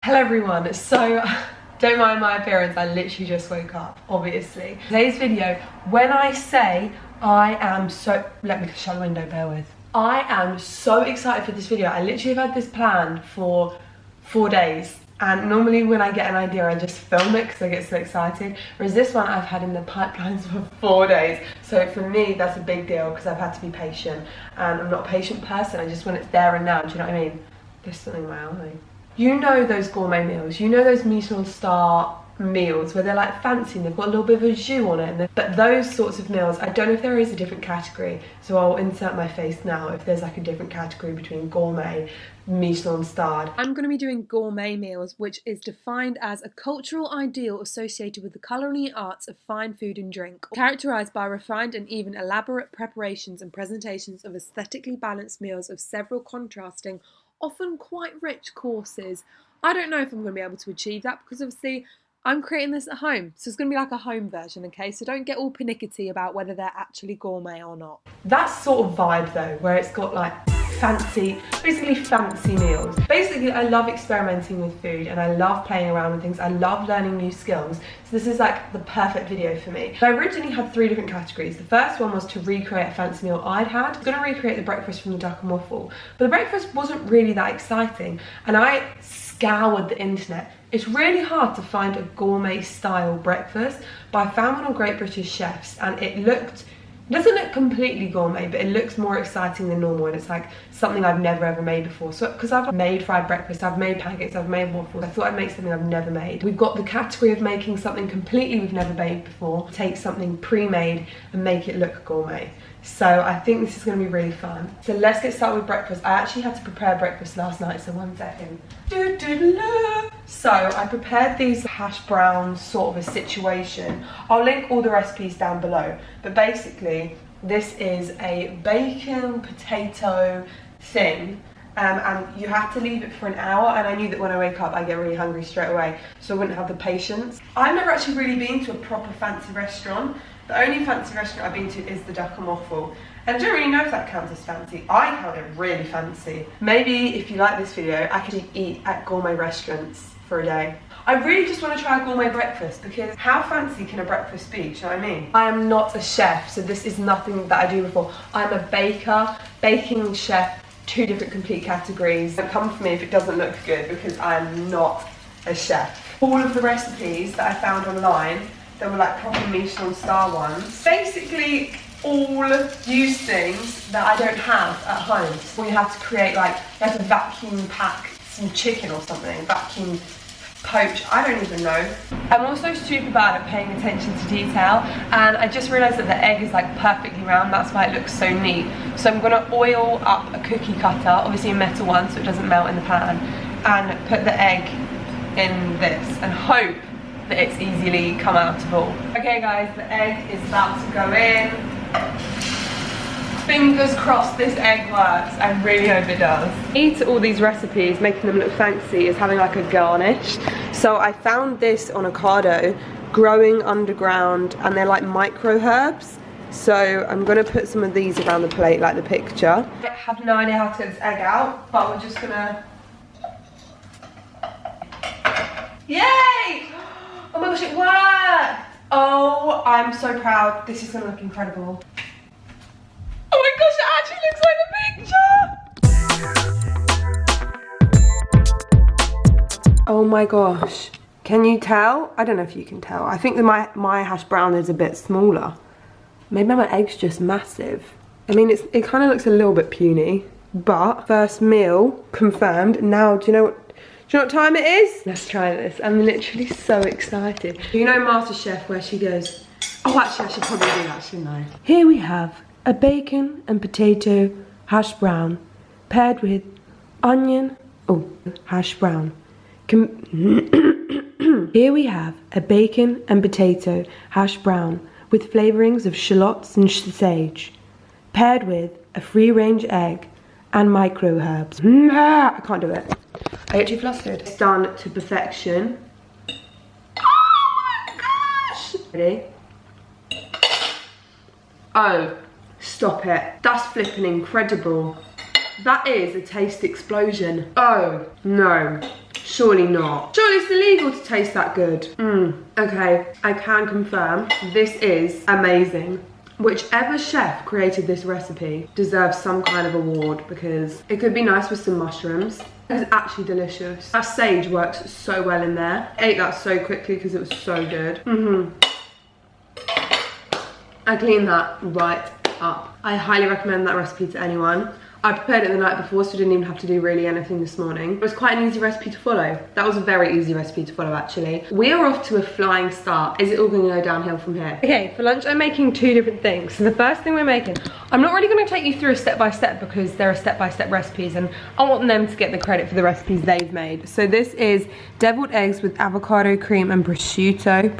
Hello everyone, so don't mind my appearance, I literally just woke up, obviously. Today's video, when I say I am so, let me shut the window, bear with. I am so excited for this video. I literally have had this planned for 4 days. And normally when I get an idea, I just film it because I get so excited. Whereas this one I've had in the pipelines for 4 days. So for me, that's a big deal because I've had to be patient. And I'm not a patient person, I just want it there and now, do you know what I mean? There's something in my eye. You know those gourmet meals, you know those Michelin star meals where they're like fancy and they've got a little bit of a jus on it. But those sorts of meals, I don't know if there is a different category, so I'll insert my face now if there's like a different category between gourmet, Michelin starred. I'm going to be doing gourmet meals, which is defined as a cultural ideal associated with the culinary arts of fine food and drink, characterised by refined and even elaborate preparations and presentations of aesthetically balanced meals of several contrasting, often quite rich courses. I don't know if I'm going to be able to achieve that because obviously I'm creating this at home, so it's going to be like a home version, okay? So don't get all pernickety about whether they're actually gourmet or not. That sort of vibe though, where it's got like basically fancy meals. Basically, I love experimenting with food and I love playing around with things. I love learning new skills. So this is like the perfect video for me. So I originally had 3 different categories. The first one was to recreate a fancy meal I'd had. I was gonna recreate the breakfast from the duck and waffle, but the breakfast wasn't really that exciting. And I scoured the internet. It's really hard to find a gourmet style breakfast, but I found one on Great British Chefs and it doesn't look completely gourmet, but it looks more exciting than normal, and it's like something I've never ever made before. So, because I've made fried breakfast, I've made pancakes, I've made waffles, I thought I'd make something I've never made. We've got the category of making something completely we've never made before, take something pre-made and make it look gourmet. So I think this is going to be really fun. So let's get started with breakfast. I actually had to prepare breakfast last night, so 1 second. So I prepared these hash browns, sort of a situation. I'll link all the recipes down below, but basically this is a bacon potato thing. And you have to leave it for an hour, and I knew that when I wake up I get really hungry straight away, so I wouldn't have the patience. I've never actually really been to a proper fancy restaurant. The only fancy restaurant I've been to is the Duck and Waffle, and I don't really know if that counts as fancy. I count it really fancy. Maybe if you like this video, I could eat at gourmet restaurants for a day. I really just want to try a gourmet breakfast because how fancy can a breakfast be, do you know what I mean? I am not a chef, so this is nothing that I do before. I'm a baker, baking chef, 2 different complete categories. Don't come for me if it doesn't look good because I am not a chef. All of the recipes that I found online, they were like proper Michelin star ones, basically all use things that I don't have at home. So you have to create, like, you have to vacuum pack some chicken or something, vacuum poach, I don't even know. I'm also super bad at paying attention to detail, and I just realised that the egg is like perfectly round, that's why it looks so neat. So I'm gonna oil up a cookie cutter, obviously a metal one so it doesn't melt in the pan, and put the egg in this and hope that it's easily come out of all. Okay guys, the egg is about to go in. Fingers crossed this egg works. I really hope it does. Key to all these recipes, making them look fancy, is having like a garnish. So I found this on Ocado, growing underground, and they're like micro herbs. So I'm gonna put some of these around the plate like the picture. I have no idea how to get this egg out, but we're just gonna... Yay! Oh my gosh, it worked! Oh, I'm so proud. This is gonna look incredible. Oh my gosh, it actually looks like the picture! Oh my gosh. Can you tell? I don't know if you can tell. I think that my hash brown is a bit smaller. Maybe my egg's just massive. I mean, it kind of looks a little bit puny, but first meal confirmed. Now, do you know what time it is? Let's try this. I'm literally so excited. You know MasterChef where she goes, oh actually I should probably do that, shouldn't I? Here we have a bacon and potato hash brown paired with onion, hash brown. Here we have a bacon and potato hash brown with flavourings of shallots and sage, paired with a free-range egg and micro herbs. I can't do it. I get too flustered. It's done to perfection. Oh my gosh! Ready? Oh, stop it. That's flipping incredible. That is a taste explosion. Oh, no. Surely not. Surely it's illegal to taste that good. Okay, I can confirm this is amazing. Whichever chef created this recipe deserves some kind of award because it could be nice with some mushrooms. It's actually delicious. That sage works so well in there. I ate that so quickly because it was so good. I cleaned that right up. I highly recommend that recipe to anyone. I prepared it the night before, so I didn't even have to do really anything this morning. It was quite an easy recipe to follow. That was a very easy recipe to follow, actually. We are off to a flying start. Is it all going to go downhill from here? Okay, for lunch I'm making two different things. So the first thing we're making, I'm not really going to take you through a step-by-step because there are step-by-step recipes and I want them to get the credit for the recipes they've made. So this is deviled eggs with avocado cream and prosciutto.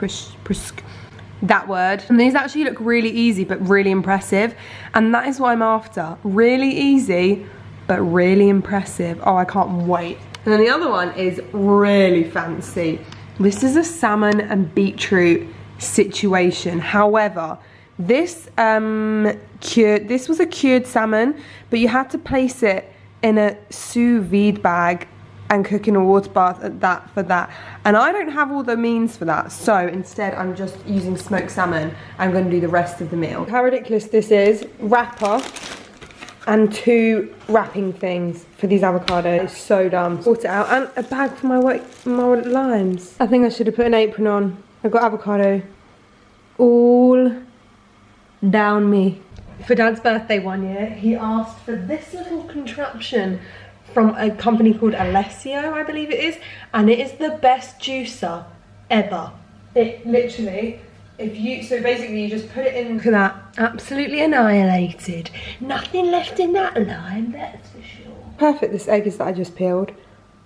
That word. And these actually look really easy but really impressive, and that is what I'm after. Really easy but really impressive. Oh, I can't wait. And then the other one is really fancy. This is a salmon and beetroot situation. However, this was a cured salmon, but you had to place it in a sous vide bag and cook in a water bath for that. And I don't have all the means for that, so instead I'm just using smoked salmon. I'm going to do the rest of the meal. How ridiculous this is. Wrapper and two wrapping things for these avocados. It's so dumb. Sort it out. And a bag for my limes. I think I should have put an apron on. I've got avocado all down me. For Dad's birthday one year, he asked for this little contraption from a company called Alessio, I believe it is, and it is the best juicer ever. It literally, so basically you just put it in. Look at that, absolutely annihilated. Nothing left in that lime, that's for sure. Perfect, this egg is that I just peeled.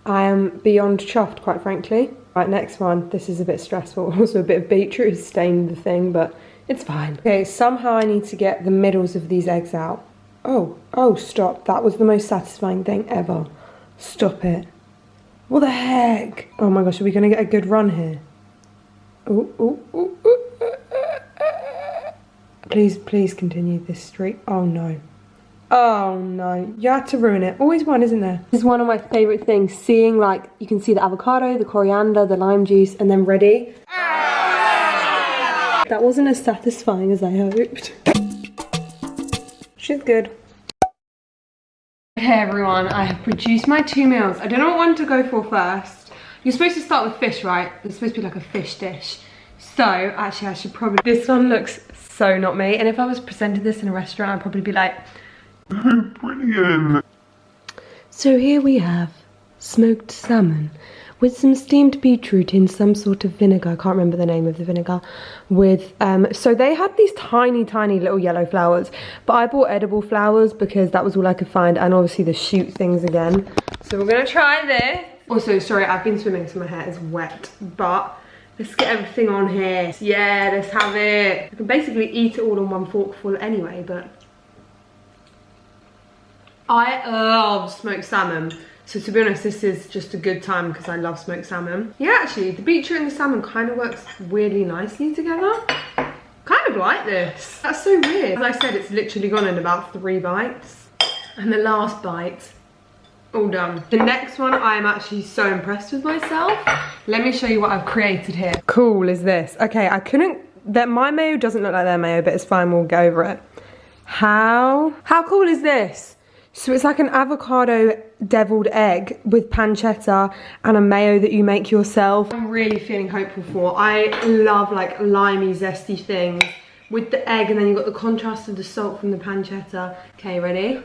I am beyond chuffed, quite frankly. Right, next one, this is a bit stressful. Also a bit of beetroot has stained the thing, but it's fine. Okay, somehow I need to get the middles of these eggs out. Oh, stop. That was the most satisfying thing ever. Stop it. What the heck? Oh my gosh, are we going to get a good run here? Please continue this streak. Oh no. Oh no. You had to ruin it. Always one, isn't there? This is one of my favourite things. Seeing, like, you can see the avocado, the coriander, the lime juice, and then ready. That wasn't as satisfying as I hoped. She's good. Hey everyone, I have produced my two meals. I don't know what one to go for first. You're supposed to start with fish, right? It's supposed to be like a fish dish. So, actually I should probably... This one looks so not me. And if I was presented this in a restaurant, I'd probably be like... Brilliant. So here we have smoked salmon with some steamed beetroot in some sort of vinegar. I can't remember the name of the vinegar. With so they had these tiny little yellow flowers, but I bought edible flowers because that was all I could find, and obviously the shoot things again. So we're gonna try this. Also, sorry, I've been swimming so my hair is wet, but let's get everything on here. Yeah, let's have it. I can basically eat it all on one forkful anyway, but I love smoked salmon. So to be honest, this is just a good time because I love smoked salmon. Yeah, actually, the beetroot and the salmon kind of works weirdly nicely together. Kind of like this. That's so weird. As I said, it's literally gone in about 3 bites. And the last bite, all done. The next one, I am actually so impressed with myself. Let me show you what I've created here. Cool is this. Okay, my mayo doesn't look like their mayo, but it's fine, we'll go over it. How cool is this? So it's like an avocado deviled egg with pancetta and a mayo that you make yourself. I'm really feeling hopeful for. I love like limey, zesty things with the egg, and then you've got the contrast of the salt from the pancetta. Okay, ready?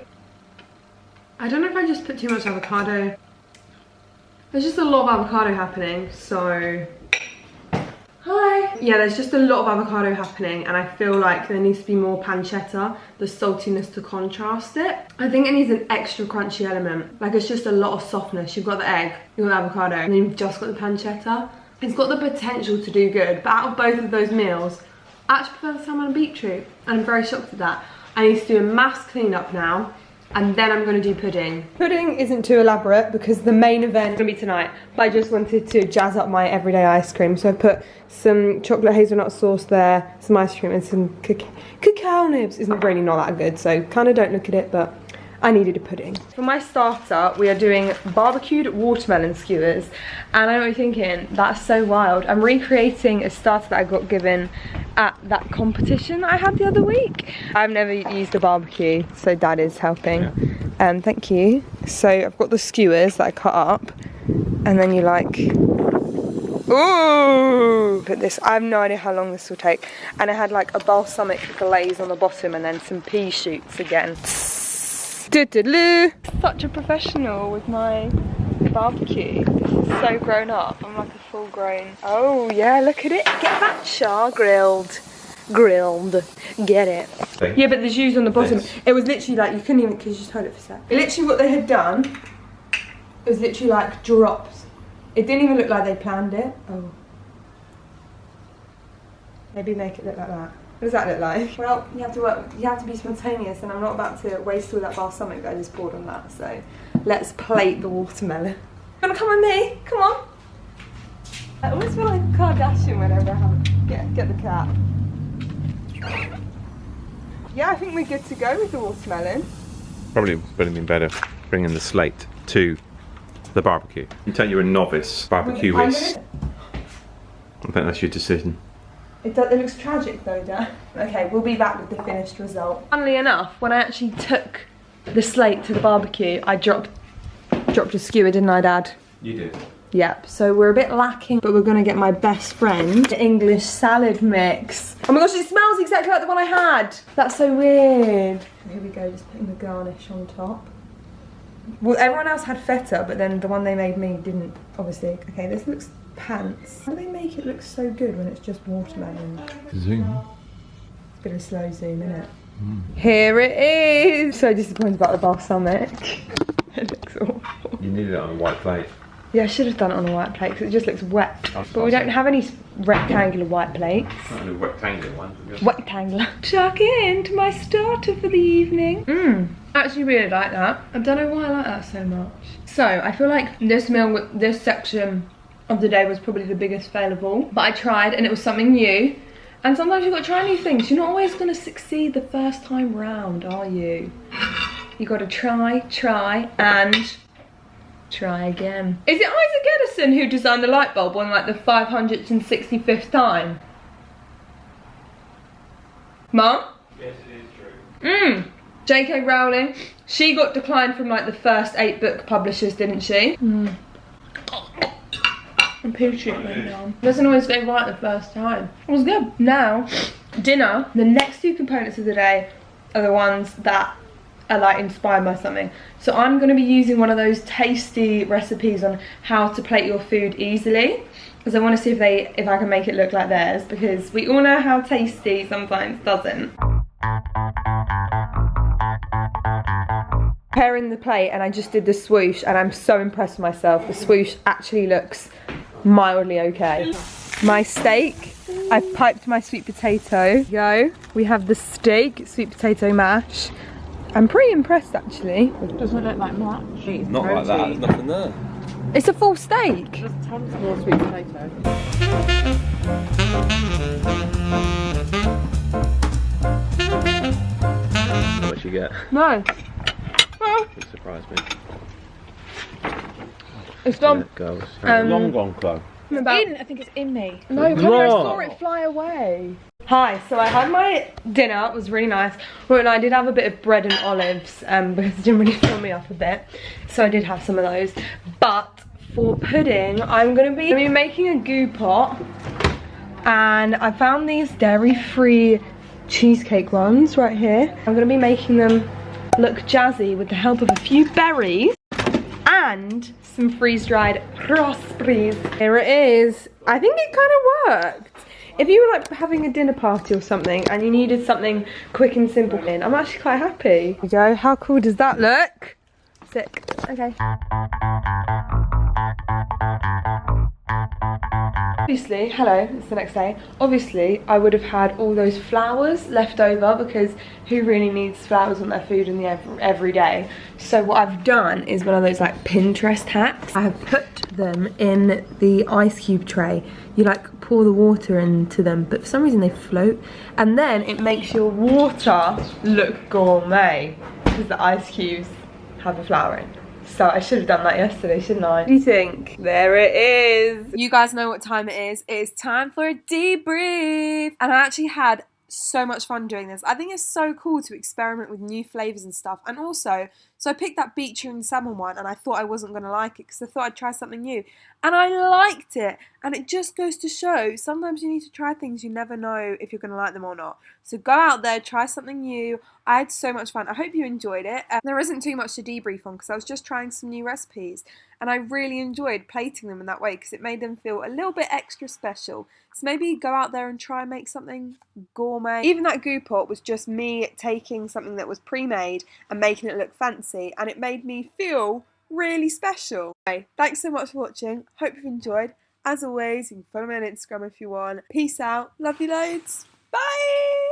I don't know if I just put too much avocado. There's just a lot of avocado happening, so... Hi! Yeah, there's just a lot of avocado happening, and I feel like there needs to be more pancetta, the saltiness to contrast it. I think it needs an extra crunchy element. Like, it's just a lot of softness. You've got the egg, you've got the avocado, and then you've just got the pancetta. It's got the potential to do good, but out of both of those meals, I actually prefer the salmon and beetroot, and I'm very shocked at that. I need to do a mass cleanup now, and then I'm going to do pudding. Pudding isn't too elaborate because the main event is going to be tonight, but I just wanted to jazz up my everyday ice cream. So I put some chocolate hazelnut sauce there, some ice cream, and some cacao nibs. It's really not that good, so kind of don't look at it, but I needed a pudding. For my starter, we are doing barbecued watermelon skewers. And I know what you're thinking, that's so wild. I'm recreating a starter that I got given at that competition that I had the other week. I've never used a barbecue, so Dad is helping. Yeah. Thank you. So I've got the skewers that I cut up. And then you like, ooh, put this, I have no idea how long this will take. And I had like a balsamic glaze on the bottom and then some pea shoots again. Such a professional with my barbecue. This is so grown up. I'm like a full grown. Oh yeah, look at it. Get that char grilled. Get it. Yeah, but the jus on the bottom. It was literally like, you couldn't even, because you just hold it for a sec. Literally what they had done, it was literally like drops. It didn't even look like they planned it. Oh. Maybe make it look like that. What does that look like? Well, you have to be spontaneous, and I'm not about to waste all that balsamic that I just poured on that, so let's plate the watermelon. You wanna come with me? Come on. I always feel like a Kardashian whenever I have get the cat. Yeah, I think we're good to go with the watermelon. Probably would have been better bringing the slate to the barbecue. You tell you're a novice barbecuist. I think that's your decision. It looks tragic though, Dad. Okay, we'll be back with the finished result. Funnily enough, when I actually took the slate to the barbecue, I dropped a skewer, didn't I, Dad? You did. Yep, so we're a bit lacking, but we're gonna get my best friend the English salad mix. Oh my gosh, it smells exactly like the one I had. That's so weird. Here we go, just putting the garnish on top. Well, everyone else had feta, but then the one they made me didn't, obviously. Okay, this looks pants. How do they make it look so good when it's just watermelon? Zoom. It's a bit of a slow zoom, isn't it? Here it is! So disappointed about the balsamic. It looks awful. You needed it on a white plate. Yeah, I should have done it on a white plate because it just looks wet. But we don't have any rectangular white plates. Not a rectangular one. Rectangular. Chuck into my starter for the evening. I actually really like that. I don't know why I like that so much. So I feel like this section of the day was probably the biggest fail of all. But I tried and it was something new. And sometimes you've got to try new things. You're not always going to succeed the first time round, are you? You've got to try and try again. Is it Isaac Edison who designed the light bulb on like the 565th time? Mum? Yes, it is true. J.K. Rowling. She got declined from like the first 8 book publishers, didn't she? And poo treatment now. Doesn't always go right the first time. It was good. Now, dinner, the next 2 components of the day are the ones that are like inspired by something. So I'm going to be using one of those tasty recipes on how to plate your food easily, because I want to see if I can make it look like theirs, because we all know how tasty sometimes doesn't. Preparing the plate, and I just did the swoosh and I'm so impressed with myself. The swoosh actually looks mildly okay. My steak, I've piped my sweet potato. Go. We have the steak, sweet potato mash. I'm pretty impressed actually. Doesn't look like much. Not like that, there's nothing there. It's a full steak. There's tons more sweet potato. How much you get? No. Well, It surprised me. it's done. It goes. Long gone, Chloe. I think it's in me. No, because I saw it fly away. Hi, so I had my dinner, it was really nice. Well, and I did have a bit of bread and olives because it didn't really fill me up a bit. So I did have some of those. But for pudding, I'm gonna be making a goo pot. And I found these dairy-free cheesecake ones right here. I'm gonna be making them look jazzy with the help of a few berries and some freeze-dried raspberries. Here it is. I think it kind of worked. If you were like having a dinner party or something and you needed something quick and simple in, I'm actually quite happy. Here we go. How cool does that look? Sick. Okay. Obviously, hello, it's the next day. Obviously, I would have had all those flowers left over because who really needs flowers on their food in the every day? So what I've done is one of those like Pinterest hacks. I have put them in the ice cube tray. You like pour the water into them, but for some reason they float. And then it makes your water look gourmet. because the ice cubes have a flower in. So I should have done that yesterday, shouldn't I? What do you think? There it is. You guys know what time it is. It is time for a debrief. And I actually had so much fun doing this. I think it's so cool to experiment with new flavours and stuff. And also, so I picked that beetroot and salmon one and I thought I wasn't going to like it because I thought I'd try something new. And I liked it. And it just goes to show, sometimes you need to try things you never know if you're going to like them or not. So go out there, try something new. I had so much fun. I hope you enjoyed it. There isn't too much to debrief on because I was just trying some new recipes. And I really enjoyed plating them in that way because it made them feel a little bit extra special. So maybe go out there and try and make something gourmet. Even that goo pot was just me taking something that was pre-made and making it look fancy. And it made me feel really special. Okay, thanks so much for watching. Hope you've enjoyed. As always, you can follow me on Instagram if you want. Peace out. Love you loads. Bye!